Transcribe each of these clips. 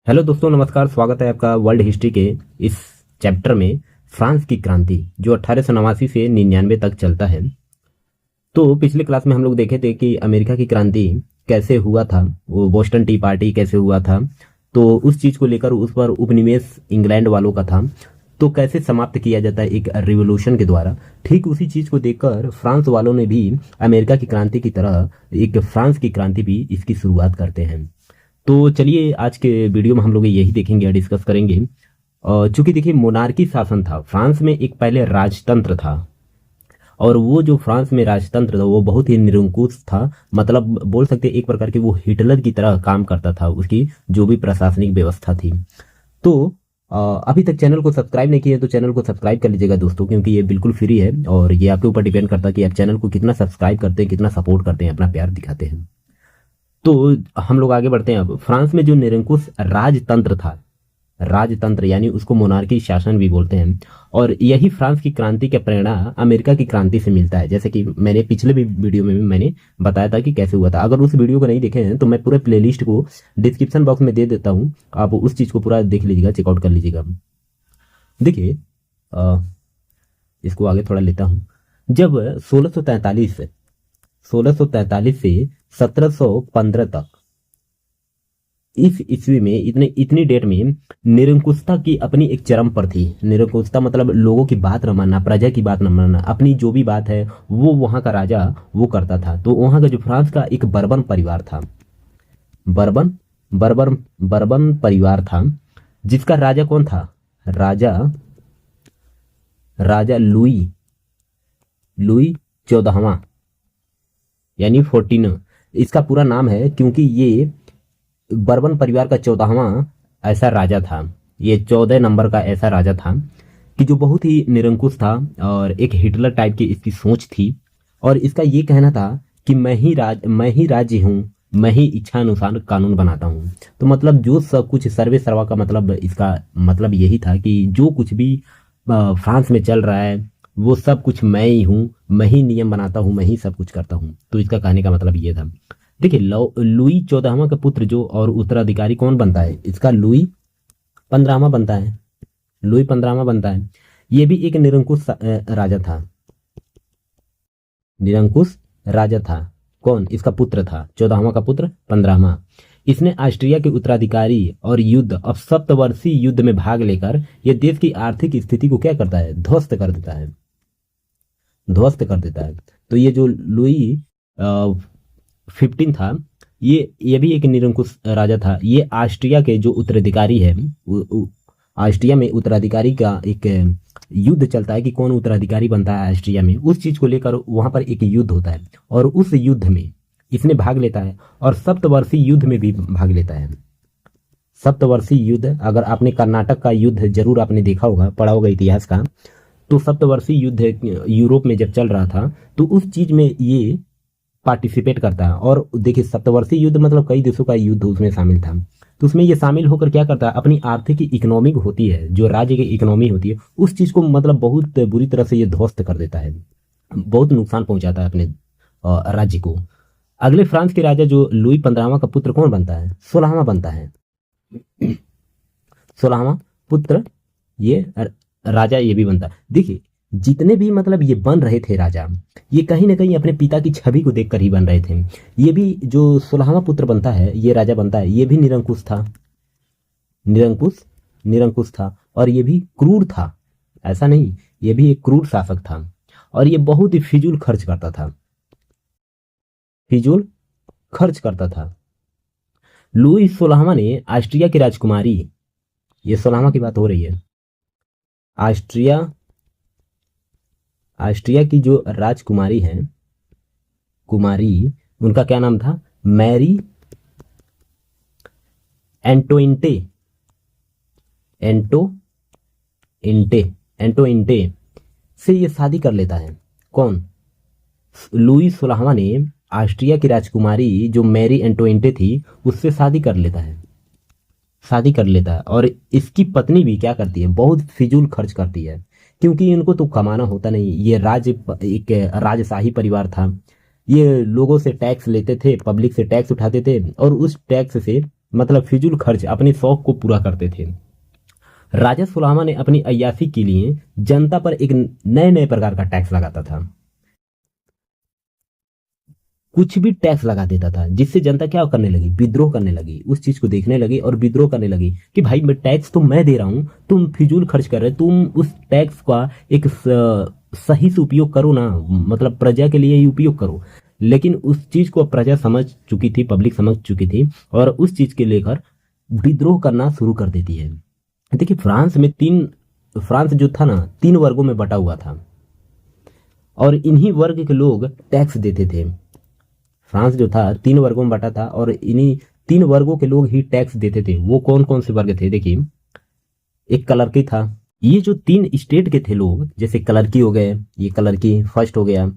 Hello दोस्तों, नमस्कार। स्वागत है आपका वर्ल्ड हिस्ट्री के इस चैप्टर में। फ्रांस की क्रांति जो 1889 से 99 तक चलता है। तो पिछले क्लास में हम लोग देखे थे कि अमेरिका की क्रांति कैसे हुआ था, वो बोस्टन टी पार्टी कैसे हुआ था। तो उस चीज को लेकर उस पर उपनिवेश इंग्लैंड वालों का था, तो कैसे समाप्त किया जाता है एक रिवोल्यूशन के द्वारा। ठीक उसी चीज को देखकर फ्रांस वालों ने भी अमेरिका की क्रांति की तरह एक फ्रांस की क्रांति भी इसकी शुरुआत करते हैं। तो चलिए आज के वीडियो में हम लोग यही देखेंगे और डिस्कस करेंगे। चूंकि देखिए मोनार्की शासन था फ्रांस में, एक पहले राजतंत्र था, और वो जो फ्रांस में राजतंत्र था वो बहुत ही निरंकुश था। मतलब बोल सकते एक प्रकार की वो हिटलर की तरह काम करता था, उसकी जो भी प्रशासनिक व्यवस्था थी। तो अभी तक चैनल को सब्सक्राइब नहीं किया तो चैनल को सब्सक्राइब कर लीजिएगा दोस्तों, क्योंकि ये बिल्कुल फ्री है और ये आपके ऊपर डिपेंड करता है कि आप चैनल को कितना सब्सक्राइब करते हैं, कितना सपोर्ट करते हैं, अपना प्यार दिखाते हैं। तो हम लोग आगे बढ़ते हैं। अब फ्रांस में जो निरंकुश राजतंत्र था, राजतंत्र यानी उसको मोनार्की शासन भी बोलते हैं, और यही फ्रांस की क्रांति का प्रेरणा अमेरिका की क्रांति से मिलता है। जैसे कि मैंने पिछले भी वीडियो में भी मैंने बताया था कि कैसे हुआ था। अगर उस वीडियो को नहीं देखे हैं तो मैं पूरे प्लेलिस्ट को डिस्क्रिप्शन बॉक्स में दे देता हूँ, आप उस चीज को पूरा देख लीजिएगा, चेकआउट कर लीजिएगा। देखिए इसको आगे थोड़ा लेता हूँ। जब 1643 से 1715 तक, इस ईस्वी में इतनी डेट में निरंकुशता की अपनी एक चरम पर थी। निरंकुशता मतलब लोगों की बात न मानना, प्रजा की बात न मानना, अपनी जो भी बात है वो वहां का राजा वो करता था। तो वहां का जो फ्रांस का एक बर्बन परिवार था, बर्बन बर्बन बर्बन परिवार था, जिसका राजा कौन था? राजा लुई 14वां यानी 14। इसका पूरा नाम है क्योंकि ये बर्बन परिवार का 14वां ऐसा राजा था। ये 14 नंबर का ऐसा राजा था कि जो बहुत ही निरंकुश था और एक हिटलर टाइप की इसकी सोच थी। और इसका ये कहना था कि मैं ही राज्य हूँ, मैं ही इच्छा अनुसार कानून बनाता हूँ। तो मतलब जो सब कुछ सर्वे सर्वा का मतलब, इसका मतलब यही था कि जो कुछ भी फ्रांस में चल रहा है वो सब कुछ मैं ही हूँ, मैं ही नियम बनाता हूँ, मैं ही सब कुछ करता हूँ। तो इसका कहने का मतलब ये था। देखिए लुई 14वां का पुत्र जो और उत्तराधिकारी कौन बनता है इसका? लुई 15वां बनता है। लुई 15वां बनता है। ये भी एक निरंकुश राजा था। निरंकुश राजा था। कौन? इसका पुत्र था, 14वां का पुत्र 15वां। इसने ऑस्ट्रिया के उत्तराधिकारी और अब सप्तवर्षीय युद्ध में भाग लेकर यह देश की आर्थिक स्थिति को क्या करता है? ध्वस्त कर देता है, ध्वस्त कर देता है। तो ये जो लुई 15 था, ये भी एक निरंकुश राजा था। ये ऑस्ट्रिया के जो उत्तराधिकारी है, ऑस्ट्रिया में उत्तराधिकारी का एक युद्ध चलता है कि कौन उत्तराधिकारी बनता है ऑस्ट्रिया में। उस चीज को लेकर वहां पर एक युद्ध होता है और उस युद्ध में इसने भाग लेता है और सप्तवर्षीय युद्ध में भी भाग लेता है। सप्तवर्षीय युद्ध, अगर आपने कर्नाटक का युद्ध जरूर आपने देखा होगा, पढ़ा होगा इतिहास का, तो सप्तवर्षीय युद्ध यूरोप में जब चल रहा था तो उस चीज में ये पार्टिसिपेट करता है। और देखिए सप्तवर्षीय युद्ध मतलब कई देशों का युद्ध उसमें शामिल था। तो उसमें ये शामिल होकर क्या करता है, अपनी आर्थिक इकोनॉमी होती है, जो राज्य की इकोनॉमी होती है, उस चीज को मतलब बहुत बुरी तरह से ये ध्वस्त कर देता है, बहुत नुकसान पहुंचाता है अपने राज्य को। अगले फ्रांस के राजा जो लुई 15वां का पुत्र कौन बनता है? 16वां बनता है। 16वां पुत्र ये राजा ये भी बनता है। देखिए जितने भी मतलब ये बन रहे थे राजा, ये कहीं ना कहीं अपने पिता की छवि को देखकर ही बन रहे थे। ये भी जो 16वां पुत्र बनता है, ये राजा बनता है, ये भी निरंकुश था, निरंकुश था। और ये भी क्रूर था, ऐसा नहीं, ये भी एक क्रूर शासक था। और ये बहुत ही फिजूल खर्च करता था, फिजूल खर्च करता था। लुई 16वां ने ऑस्ट्रिया की राजकुमारी, ये 16वां की बात हो रही है, ऑस्ट्रिया की जो राजकुमारी है, कुमारी, उनका क्या नाम था? मैरी एंटोइंटे से ये शादी कर लेता है। कौन? लुई 16वां ने ऑस्ट्रिया की राजकुमारी जो मैरी एंटोइंटे थी उससे शादी कर लेता है। और इसकी पत्नी भी क्या करती है? बहुत फिजूल खर्च करती है, क्योंकि इनको तो कमाना होता नहीं। ये एक राजशाही परिवार था। ये लोगों से टैक्स लेते थे, पब्लिक से टैक्स उठाते थे और उस टैक्स से मतलब फिजूल खर्च अपने शौक को पूरा करते थे। राजा सुलामा ने अपनी अय्याशी के लिए जनता पर एक नए नए प्रकार का टैक्स लगाता था। कुछ भी टैक्स लगा देता था, जिससे जनता क्या करने लगी, विद्रोह करने लगी, उस चीज को देखने लगी और विद्रोह करने लगी कि भाई मैं टैक्स तो मैं दे रहा हूं, तुम फिजूल खर्च कर रहे, तुम उस टैक्स का एक सही से उपयोग करो ना, मतलब प्रजा के लिए ही उपयोग करो। लेकिन उस चीज को प्रजा समझ चुकी थी, पब्लिक समझ चुकी थी और उस चीज के लेकर विद्रोह करना शुरू कर देती है। देखिए फ्रांस जो था ना, 3 वर्गों में बटा हुआ था और इन्हीं वर्ग के लोग टैक्स देते थे। फ्रांस जो था 3 वर्गों में बटा था और इन्हीं 3 वर्गों के लोग ही टैक्स देते थे। वो कौन कौन से वर्ग थे, देखिए, एक क्लर्की था। ये जो 3 स्टेट के थे लोग, जैसे क्लर्की हो गए, ये क्लर्की फर्स्ट हो गया,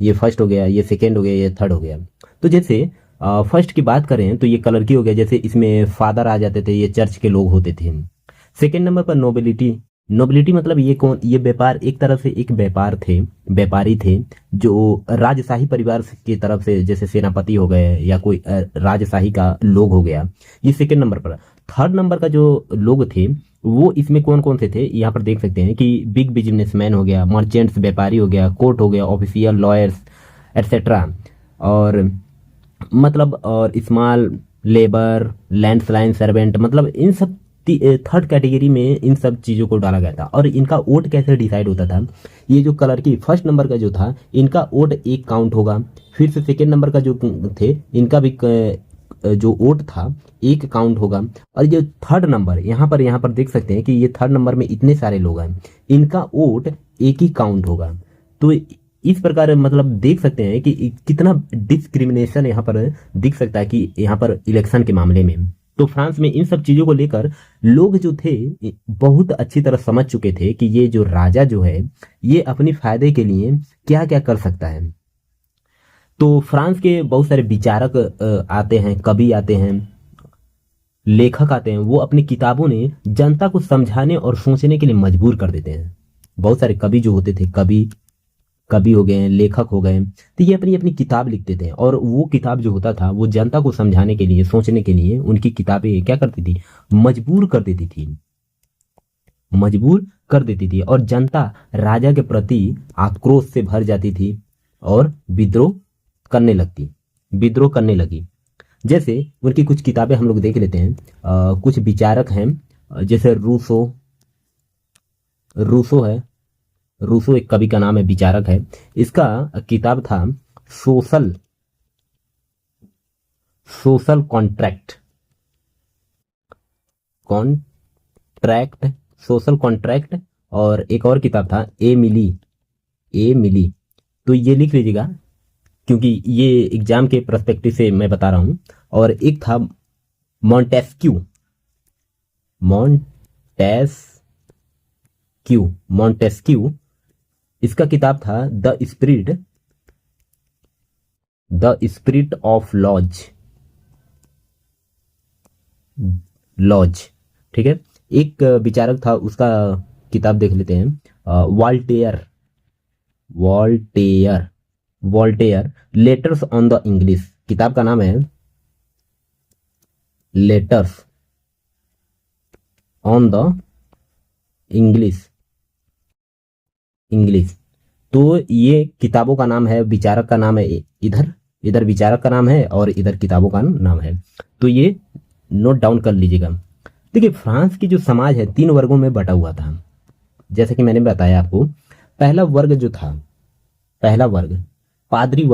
ये फर्स्ट हो गया, ये सेकेंड हो गया, ये थर्ड हो गया। तो जैसे फर्स्ट की बात करें तो ये क्लर्की हो गया, जैसे इसमें फादर आ जाते थे, ये चर्च के लोग होते थे। सेकेंड नंबर पर नोबिलिटी। नोबिलिटी मतलब ये कौन, ये व्यापार, एक तरफ से एक व्यापारी थे जो राजशाही परिवार की तरफ से, जैसे सेनापति हो गए या कोई राजशाही का लोग हो गया, ये सेकेंड नंबर पर। थर्ड नंबर का जो लोग थे वो इसमें कौन कौन से थे, यहाँ पर देख सकते हैं कि बिग बिजनेसमैन हो गया, मर्चेंट्स व्यापारी हो गया, कोर्ट हो गया, ऑफिशियल, लॉयर्स एटसेट्रा, और मतलब और स्मॉल लेबर, लैंडलाइन सर्वेंट, मतलब इन सब थर्ड कैटेगरी में इन सब चीज़ों को डाला गया था। और इनका वोट कैसे डिसाइड होता था, ये जो कलर की फर्स्ट नंबर का जो था, इनका वोट एक काउंट होगा, फिर से सेकेंड नंबर का जो थे इनका भी जो वोट था एक काउंट होगा, और ये थर्ड नंबर यहाँ पर देख सकते हैं कि ये थर्ड नंबर में इतने सारे लोग हैं, इनका वोट एक ही काउंट होगा। तो इस प्रकार मतलब देख सकते हैं कि कितना डिस्क्रिमिनेशन यहाँ पर दिख सकता है कि यहाँ पर इलेक्शन के मामले में। तो फ्रांस में इन सब चीजों को लेकर लोग जो थे बहुत अच्छी तरह समझ चुके थे कि ये जो राजा जो है ये अपने फायदे के लिए क्या क्या कर सकता है। तो फ्रांस के बहुत सारे विचारक आते हैं, कवि आते हैं, लेखक आते हैं, वो अपनी किताबों ने जनता को समझाने और सोचने के लिए मजबूर कर देते हैं। बहुत सारे कवि जो होते थे, कवि हो गए, लेखक हो गए, तो ये अपनी अपनी किताब लिखते थे और वो किताब जो होता था वो जनता को समझाने के लिए, सोचने के लिए उनकी किताबें क्या करती थी, मजबूर कर देती थी और जनता राजा के प्रति आक्रोश से भर जाती थी और विद्रोह करने लगी। जैसे उनकी कुछ किताबें हम लोग देख लेते हैं। कुछ विचारक हैं, जैसे रूसो है, रूसो एक कवि का नाम है, विचारक है। इसका किताब था सोशल कॉन्ट्रैक्ट। और एक और किताब था ए मिली। तो ये लिख लीजिएगा क्योंकि ये एग्जाम के पर्सपेक्टिव से मैं बता रहा हूं। और एक था मॉन्टेस्क्यू। इसका किताब था द स्पिरिट ऑफ लॉज। ठीक है। एक विचारक था, उसका किताब देख लेते हैं। Voltaire letters on the English. किताब का नाम है लेटर्स ऑन द इंग्लिश। तो ये किताबों का नाम है, विचारक का नाम है, इधर विचारक का नाम है और इधर किताबों का नाम है। तो ये नोट डाउन कर लीजिएगा। देखिए फ्रांस की जो समाज है 3 वर्गों में बटा हुआ था, जैसे कि मैंने बताया आपको। पहला वर्ग पादरी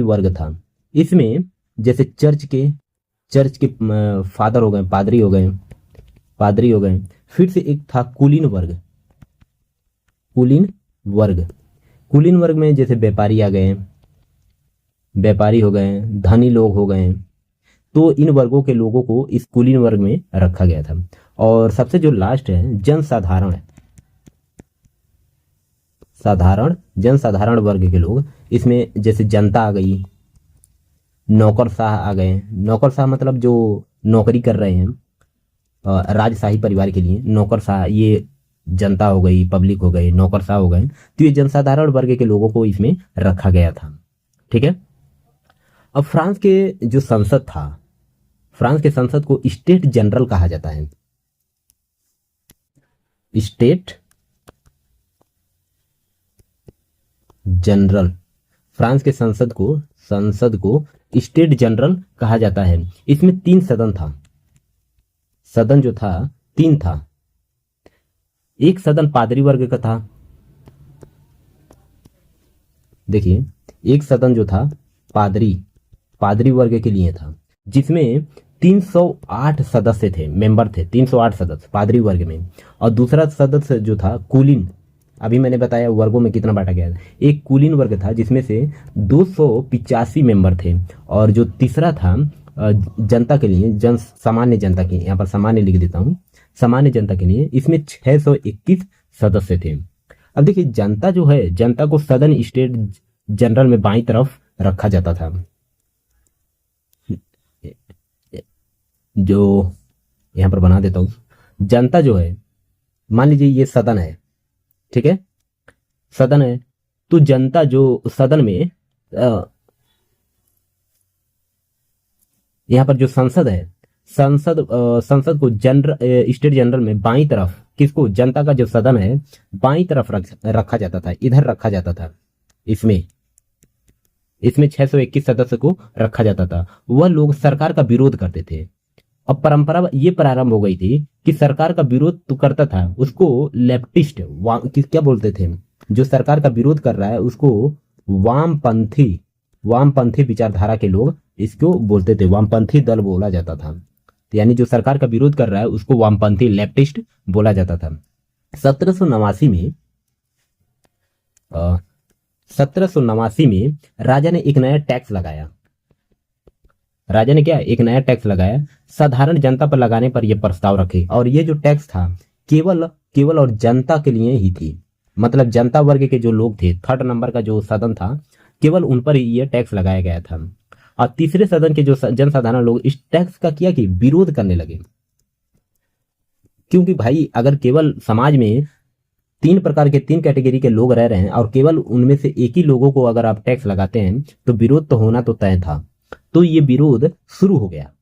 वर्ग था। इसमें जैसे चर्च के फादर हो गए, पादरी हो गए। फिर से एक था कुलीन वर्ग में जैसे व्यापारी आ गए, व्यापारी हो गए, धनी लोग हो गए। तो इन वर्गों के लोगों को इस कुलीन वर्ग में रखा गया था। और सबसे जो लास्ट है जनसाधारण वर्ग के लोग, इसमें जैसे जनता आ गई, नौकरशाह आ गए। नौकरशाह मतलब जो नौकरी कर रहे हैं राजशाही परिवार के लिए, नौकरशाह, ये जनता हो गई, पब्लिक हो गई, नौकरशाह हो गए। तो ये जनसाधारण वर्ग के लोगों को इसमें रखा गया था। ठीक है। अब फ्रांस के जो संसद था, फ्रांस के संसद को स्टेट जनरल कहा जाता है। स्टेट जनरल, फ्रांस के संसद को स्टेट जनरल कहा जाता है। इसमें 3 सदन था, सदन जो था 3 था। एक सदन पादरी वर्ग का था, देखिए एक सदन जो था पादरी वर्ग के लिए था, जिसमें 308 सदस्य थे, मेंबर थे 308 सदस्य पादरी वर्ग में। और दूसरा सदस्य जो था कुलीन, अभी मैंने बताया वर्गों में कितना बांटा गया है, एक कुलीन वर्ग था जिसमें से 285 मेंबर थे। और जो तीसरा था जनता के लिए, सामान्य जनता के, यहाँ पर सामान्य लिख देता हूँ, सामान्य जनता के लिए, इसमें 621 सदस्य थे। अब देखिए जनता जो है, जनता को सदन स्टेट जनरल में बाईं तरफ रखा जाता था। जो यहां पर बना देता हूं, जनता जो है, मान लीजिए ये सदन है, ठीक है, सदन है, तो जनता जो सदन में यहां पर जो संसद है, संसद को स्टेट जनरल में बाईं तरफ, किसको, जनता का जो सदन है बाईं तरफ रखा जाता था, इधर रखा जाता था। इसमें 621 सदस्य को रखा जाता था। वह लोग सरकार का विरोध करते थे। अब परंपरा ये प्रारंभ हो गई थी कि सरकार का विरोध तो करता था, उसको लेफ्टिस्ट क्या बोलते थे, जो सरकार का विरोध कर रहा है उसको वामपंथी विचारधारा के लोग इसको बोलते थे, वामपंथी दल बोला जाता था। यानी जो सरकार का विरोध कर रहा है उसको वामपंथी लेफ्टिस्ट बोला जाता था। 1789 में राजा ने एक नया टैक्स लगाया। राजा ने क्या, एक नया टैक्स लगाया, साधारण जनता पर लगाने पर यह प्रस्ताव रखे। और ये जो टैक्स था केवल और जनता के लिए ही थी, मतलब जनता वर्ग के जो लोग थे, 3rd नंबर का जो सदन था, केवल उन पर यह टैक्स लगाया गया था। और तीसरे सदन के जो जनसाधारण लोग इस टैक्स का किया कि विरोध करने लगे, क्योंकि भाई अगर केवल समाज में 3 प्रकार के 3 कैटेगरी के लोग रह रहे हैं और केवल उनमें से एक ही लोगों को अगर आप टैक्स लगाते हैं तो विरोध तो होना तो तय था। तो ये विरोध शुरू हो गया,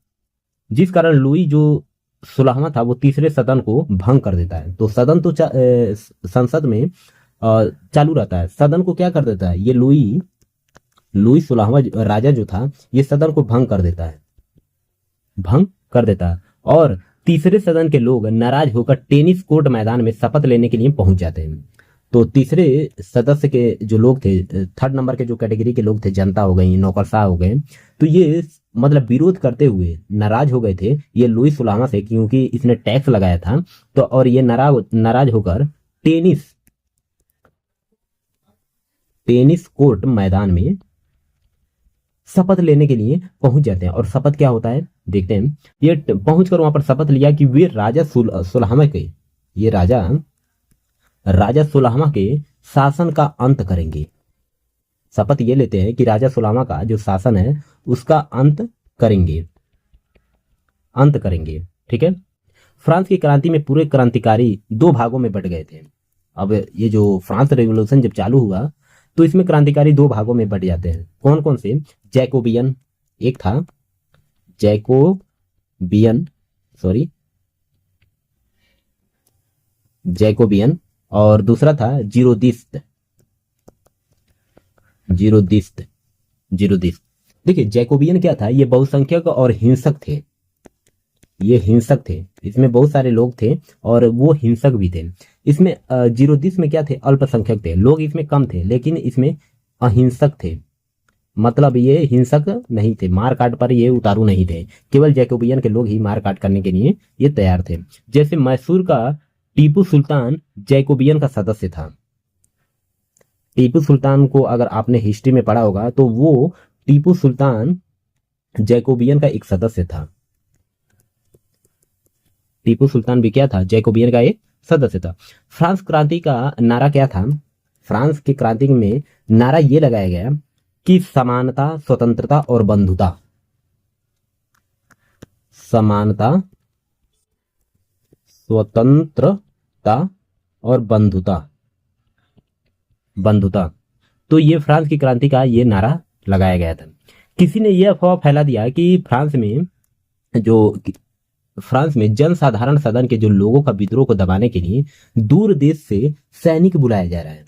जिस कारण लुई जो 16वां था वो तीसरे सदन को भंग कर देता है। तो सदन तो संसद में चालू रहता है, सदन को क्या कर देता है, ये लुई 16वां राजा जो था ये सदन को भंग कर देता है। और तीसरे सदन के लोग नाराज होकर टेनिस कोर्ट मैदान में शपथ लेने के लिए पहुंच जाते हैं। तो तीसरे सदस्य के जो लोग थे, 3rd नंबर के जो कैटेगरी के लोग थे, जनता हो गई, नौकरशाह हो गए, तो ये मतलब विरोध करते हुए नाराज हो गए थे ये लुई 16वां से, क्योंकि इसने टैक्स लगाया था। तो और ये नाराज होकर टेनिस कोर्ट मैदान में शपथ लेने के लिए पहुंच जाते हैं। और शपथ क्या होता है देखते हैं। ये पहुंचकर वहां पर शपथ लिया कि वे राजा 16वां के, ये राजा 16वां के शासन का अंत करेंगे। शपथ ये लेते हैं कि राजा 16वां का जो शासन है उसका अंत करेंगे। ठीक है। फ्रांस की क्रांति में पूरे क्रांतिकारी 2 भागों में बट गए थे। अब ये जो फ्रांस रेवोल्यूशन जब चालू हुआ तो इसमें क्रांतिकारी 2 भागों में बट जाते हैं। कौन कौन से, जैकोबियन एक था, जैकोबियन और दूसरा था जीरोदिस्ट। देखिए जैकोबियन क्या था, ये बहुसंख्यक और हिंसक थे। इसमें बहुत सारे लोग थे और वो हिंसक भी थे। इसमें जीरोदिस्ट में क्या थे, अल्पसंख्यक थे, लोग इसमें कम थे, लेकिन इसमें अहिंसक थे। मतलब ये हिंसक नहीं थे, मार काट पर ये उतारू नहीं थे। केवल जैकोबियन के लोग ही मार काट करने के लिए ये तैयार थे। जैसे मैसूर का टीपू सुल्तान जैकोबियन का सदस्य था। टीपू सुल्तान को अगर आपने हिस्ट्री में पढ़ा होगा तो वो टीपू सुल्तान जैकोबियन का एक सदस्य था। टीपू सुल्तान भी क्या था, जैकोबियन का एक सदस्य था। फ्रांस क्रांति का नारा क्या था, फ्रांस की क्रांति में नारा ये लगाया गया कि समानता, स्वतंत्रता और बंधुता। समानता, स्वतंत्रता और बंधुता। तो ये फ्रांस की क्रांति का ये नारा लगाया गया था। किसी ने यह अफवाह फैला दिया कि फ्रांस में जनसाधारण सदन के जो लोगों का विद्रोह को दबाने के लिए दूर देश से सैनिक बुलाया जा रहा है।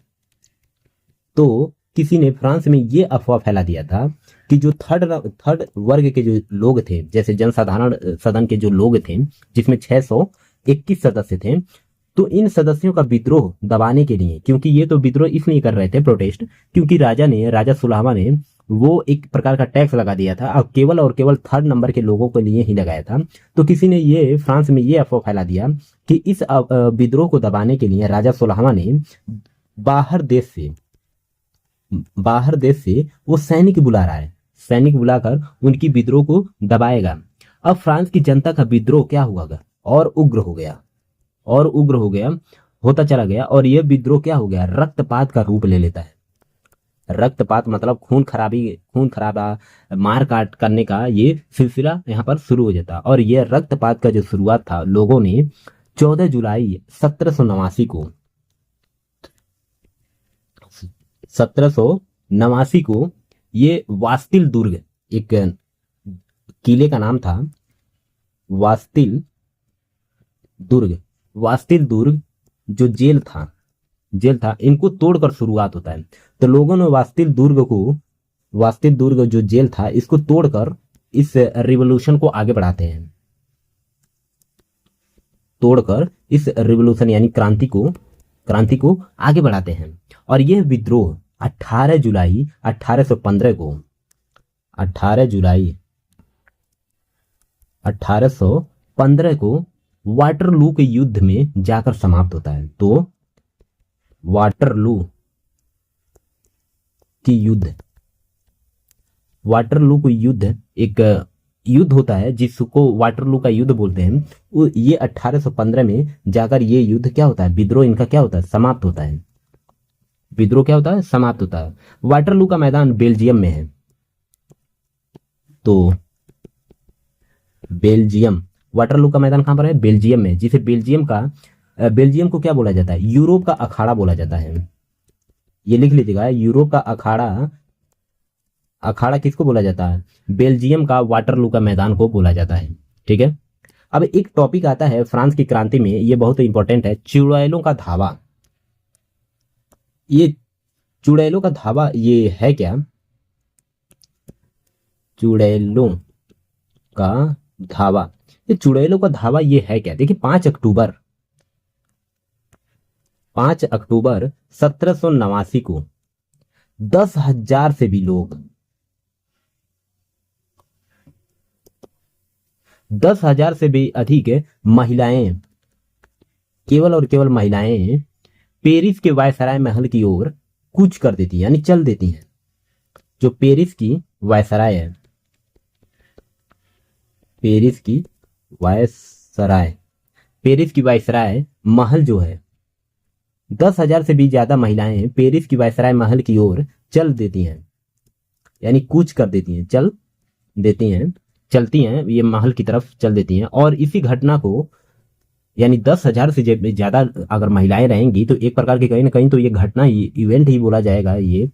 तो किसी ने फ्रांस में यह अफवाह फैला दिया था कि जो थर्ड वर्ग के जो लोग थे, जैसे जनसाधारण सदन के जो लोग थे जिसमें 621 सदस्य थे, तो इन सदस्यों का विद्रोह दबाने के लिए, क्योंकि ये तो विद्रोह इसलिए कर रहे थे प्रोटेस्ट, क्योंकि राजा सुलामा ने वो एक प्रकार का टैक्स लगा दिया था और केवल थर्ड नंबर के लोगों के लिए ही लगाया था। तो किसी ने ये फ्रांस में ये अफवाह फैला दिया कि इस विद्रोह को दबाने के लिए राजा सुलामा ने बाहर देश से वो सैनिक बुला रहा है, सैनिक बुलाकर उनकी विद्रोह को दबाएगा। अब फ्रांस की जनता का विद्रोह क्या हुआ, और उग्र हो गया, होता चला गया, और यह विद्रोह क्या हो गया, रक्तपात का रूप ले लेता है। रक्तपात मतलब खून खराबा, मार काट करने का ये सिलसिला यहाँ पर शुरू हो जाता। और यह रक्तपात का जो शुरुआत था, लोगों ने 14 जुलाई 1789 को ये वास्तिल दुर्ग, एक किले का नाम था वास्तिल दुर्ग जो जेल था, इनको तोड़कर शुरुआत होता है। तो लोगों ने वास्तिल दुर्ग जो जेल था इसको तोड़कर इस रिवॉल्यूशन को आगे बढ़ाते हैं, इस रिवॉल्यूशन यानी क्रांति को आगे बढ़ाते हैं। और यह विद्रोह 18 जुलाई 1815 को वाटरलू के युद्ध में जाकर समाप्त होता है। तो वाटरलू का युद्ध एक युद्ध होता है जिसको वाटरलू का युद्ध बोलते हैं। ये 1815 में जाकर ये युद्ध क्या होता है, विद्रोह इनका क्या होता है, समाप्त होता है। वाटरलू का मैदान बेल्जियम में है। तो वाटरलू का मैदान कहां पर है, बेल्जियम में, जिसे बेल्जियम को क्या बोला जाता है, यूरोप का अखाड़ा बोला जाता है। ये लिख लीजिएगा, यूरोप का अखाड़ा किसको बोला जाता है, बेल्जियम का वाटरलू का मैदान को बोला जाता है। ठीक है। अब एक टॉपिक आता है फ्रांस की क्रांति में, ये बहुत इंपॉर्टेंट है, चुड़ैलों का धावा। ये चुड़ैलों का धावा ये है क्या, चुड़ैलों का धावा, ये चुड़ैलों का धावा ये है क्या। देखिए 5 अक्टूबर 1789 को 10,000 से भी लोग 10,000 से भी अधिक महिलाएं, केवल और केवल महिलाएं पेरिस के वायसराय महल की ओर कूच कर देती है, यानी चल देती हैं। जो पेरिस की वायसराय है, पेरिस की वायसराय महल जो है, 10,000 से भी ज्यादा महिलाएं पेरिस की वायसराय महल की ओर चल देती हैं, यानी कूच कर देती हैं, चलती हैं, ये महल की तरफ चल देती हैं। और इसी घटना को, यानी 10,000 से ज्यादा अगर महिलाएं रहेंगी तो एक प्रकार की कहीं ना कहीं तो ये घटना इवेंट ही बोला जाएगा, ये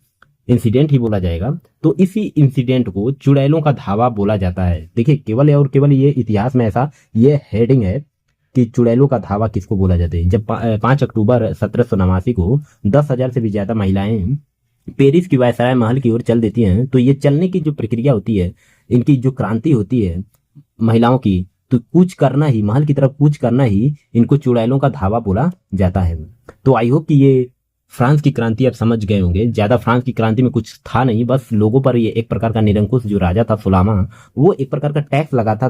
इंसिडेंट ही बोला जाएगा। तो इसी इंसिडेंट को चुड़ैलों का धावा बोला जाता है। देखिए केवल और केवल ये इतिहास में ऐसा ये हेडिंग है कि चुड़ैलों का धावा किसको बोला जाता है। जब 5 अक्टूबर 1789 को 10,000 से भी ज्यादा महिलाएं पेरिस की वायसराय महल की ओर चल देती हैं, तो ये चलने की जो प्रक्रिया होती है, इनकी जो क्रांति होती है महिलाओं की, तो कूच करना ही, महल की तरफ कूच करना ही इनको चुड़ैलों का धावा बोला जाता है। तो आई होप कि ये फ्रांस की क्रांति आप समझ गए होंगे। ज्यादा फ्रांस की क्रांति में कुछ था नहीं, बस लोगों पर ये एक प्रकार का निरंकुश जो राजा था सुलामा, वो एक प्रकार का टैक्स लगाता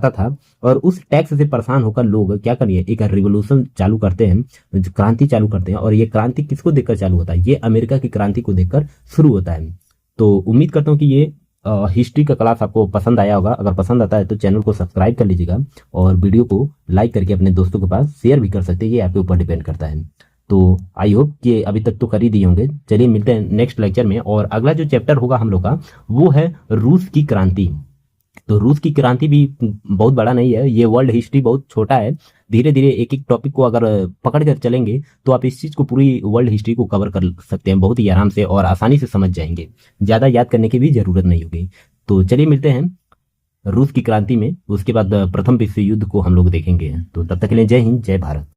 था और उस टैक्स से परेशान होकर लोग क्या करिए, एक रिवोल्यूशन चालू करते हैं, क्रांति चालू करते हैं। और ये क्रांति किसको देखकर चालू होता है, ये अमेरिका की क्रांति को देखकर शुरू होता है। तो उम्मीद करता हूँ कि ये हिस्ट्री का क्लास आपको पसंद आया होगा। अगर पसंद आता है तो चैनल को सब्सक्राइब कर लीजिएगा और वीडियो को लाइक करके अपने दोस्तों के पास शेयर भी कर सकते हैं, ये आपके ऊपर डिपेंड करता है। तो आई होप कि अभी तक तो कर ही दिए होंगे। चलिए मिलते हैं नेक्स्ट लेक्चर में, और अगला जो चैप्टर होगा हम लोग का वो है रूस की क्रांति। तो रूस की क्रांति भी बहुत बड़ा नहीं है, ये वर्ल्ड हिस्ट्री बहुत छोटा है। धीरे धीरे एक एक टॉपिक को अगर पकड़ कर चलेंगे तो आप इस चीज को, पूरी वर्ल्ड हिस्ट्री को कवर कर सकते हैं बहुत ही आराम से और आसानी से समझ जाएंगे, ज्यादा याद करने की भी जरूरत नहीं होगी। तो चलिए मिलते हैं रूस की क्रांति में, उसके बाद प्रथम विश्व युद्ध को हम लोग देखेंगे। तो तब तक के लिए जय हिंद, जय भारत।